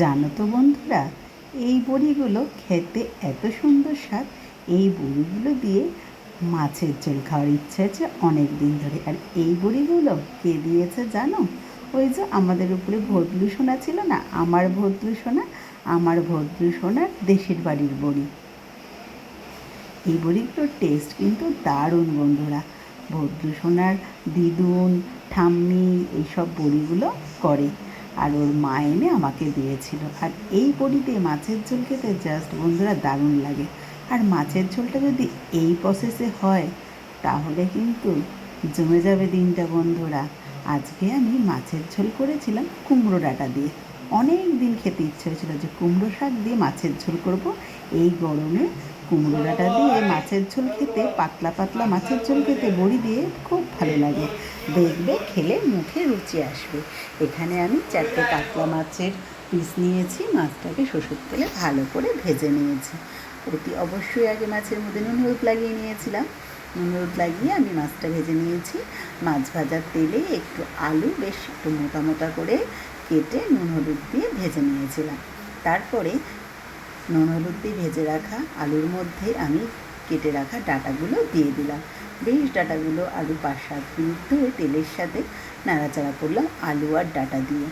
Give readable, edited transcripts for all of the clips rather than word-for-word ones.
জানো তো বন্ধুরা, এই বড়িগুলো খেতে এত সুন্দর স্বাদ। এই বড়িগুলো দিয়ে মাছের ঝোল খাওয়ার ইচ্ছে আছে অনেক দিন ধরে। আর এই বড়িগুলো কে দিয়েছে জানো? ওই যে আমাদের উপরে ভদ্রু সোনা ছিল না, আমার ভদ্রু সোনা, আমার ভদ্রু সোনার দেশের বাড়ির বড়ি। এই বড়িগুলোর টেস্ট কিন্তু দারুণ বন্ধুরা। ভদ্রু সোনার দিদুন, ঠাম্মি এইসব বড়িগুলো করে, আর ওর মা এনে আমাকে দিয়েছিল। আর এই বড়ি দিয়ে মাছের ঝোল খেতে জাস্ট বন্ধুরা দারুণ লাগে। আর মাছের ঝোলটা যদি এই প্রসেসে হয় তাহলে কিন্তু জমে যাবে দিনটা বন্ধুরা। আজকে আমি মাছের ঝোল করেছিলাম কুমড়ো ডাঁটা দিয়ে। অনেক দিন খেতে ইচ্ছে হয়েছিল যে কুমড়ো শাক দিয়ে মাছের ঝোল করব। এই গরমে কুমড়ো ডাঁটা দিয়ে মাছের ঝোল খেতে, পাতলা পাতলা মাছের ঝোল খেতে বড়ি দিয়ে খুব ভালো লাগে। দেখবে খেলে মুখে রুচি আসবে। এখানে আমি 4টে কাতলা মাছের পিস নিয়েছি। মাছটাকে সরষের তেলে ভালো করে ভেজে নিয়েছি। অতি অবশ্যই আগে মাছের মধ্যে নুন হলুদ লাগিয়ে নিয়েছিলাম। নুন হলুদ লাগিয়ে আমি মাছটা ভেজে নিয়েছি। মাছ ভাজার তেলে একটু আলু বেশ একটু মোটা মোটা করে কেটে নুন হলুদ দিয়ে ভেজে নিয়েছিলাম। তারপরে নুন হলুদ দিয়ে ভেজে রাখা আলুর মধ্যে আমি কেটে রাখা ডাঁটাগুলো দিয়ে দিলাম। বেশ ডাঁটাগুলো আলু 5-7 মিনিট ধরে তেলের সাথে নাড়াচাড়া করলাম আলু আর ডাঁটা দিয়ে।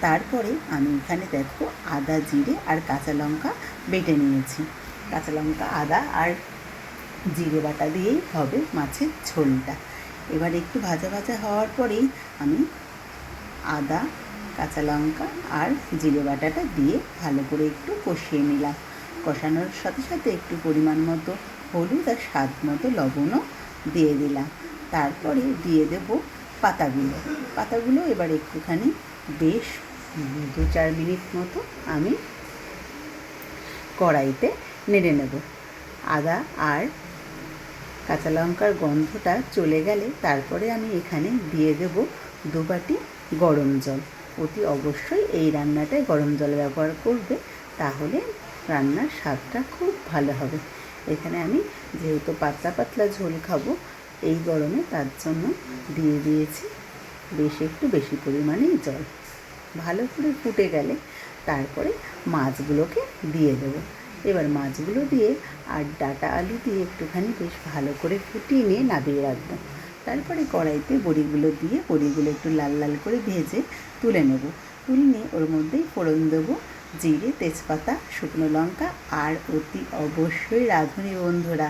তারপরে আমি এখানে দেখো আদা, জিরে আর কাঁচা লঙ্কা বেটে নিয়েছি। কাঁচা লঙ্কা, আদা আর জিরে বাটা দিয়েই হবে মাছের ঝোলটা। এবার একটু ভাজা ভাজা হওয়ার পরেই আমি আদা, কাঁচা লঙ্কা আর জিরে বাটাটা দিয়ে ভালো করে একটু কষিয়ে নিলাম। কষানোর সাথে সাথে একটু পরিমাণ মতো হলুদ আর স্বাদ মতো লবণও দিয়ে দিলাম। তারপরে দিয়ে দেব পাতাগুলো। পাতাগুলো এবার একটুখানি বেশ 2-4 মিনিট মতো আমি কড়াইতে নেড়ে নেব। আদা আর কাঁচা লঙ্কার গন্ধটা চলে গেলে তারপরে আমি এখানে দিয়ে দেব 2 বাটি গরম জল। অতি অবশ্যই এই রান্নাটায় গরম জল ব্যবহার করবে, তাহলে রান্নার স্বাদটা খুব ভালো হবে। এখানে আমি যেহেতু পাতলা পাতলা ঝোল খাবো এই গরমে, তার জন্য দিয়ে দিয়েছি বেশ একটু বেশি পরিমাণেই জল। ভালো করে ফুটে গেলে তারপরে মাছগুলোকে দিয়ে দেবো। এবার মাছগুলো দিয়ে আর ডাঁটা আলু দিয়ে একটুখানি বেশ ভালো করে ফুটিয়ে নিয়ে নামিয়ে রাখবো। তারপরে কড়াইতে বড়িগুলো দিয়ে বড়িগুলো একটু লাল লাল করে ভেজে তুলে নেব। তুলে নিয়ে ওর মধ্যেই ফোড়ন দেবো জিরে, তেজপাতা, শুকনো লঙ্কা আর অতি অবশ্যই রাঁধুনি বন্ধুরা।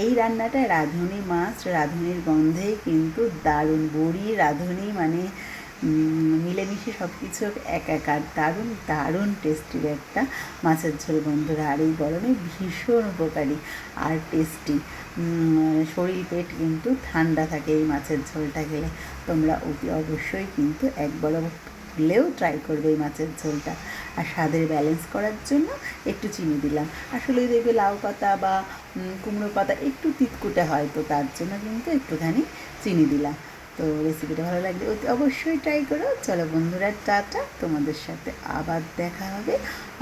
এই রান্নাটা রাঁধুনি মাছ, রাঁধুনির গন্ধেই কিন্তু দারুণ। বড়ি রাঁধুনি মানে মিলেমিশে সব কিছু একাকার। দারুণ দারুণ টেস্টির একটা মাছের ঝোল বন্ধুরা। আর এই গরমে ভীষণ উপকারী আর টেস্টি। শরীর পেট কিন্তু ঠান্ডা থাকে এই মাছের ঝোলটা খেলে। তোমরা অতি অবশ্যই কিন্তু একবার হলেও ট্রাই করবে এই মাছের ঝোলটা। আর স্বাদের ব্যালেন্স করার জন্য একটু চিনি দিলাম। আসলে দেখবে লাউ পাতা বা কুমড়ো পাতা একটু তিতকুটে হয়, তো তার জন্য কিন্তু একটুখানি চিনি দিলাম। তো রেসিপিটা ভালো লাগলে অবশ্যই ট্রাই করো। চলো বন্ধুরা, টাটা। তোমাদের সাথে আবার দেখা হবে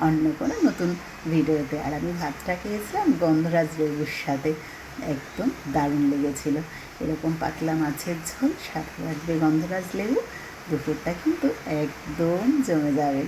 অন্য কোনো নতুন ভিডিওতে। আর আমি ভাতটা খেয়েছিলাম গন্ধরাজ লেবুর সাথে, একদম দারুণ লেগেছিল। এরকম পাতলা মাছের ঝোল, সাথে লাগবে গন্ধরাজ লেবু। দুপুরটা কিন্তু একদম জমে যাবে।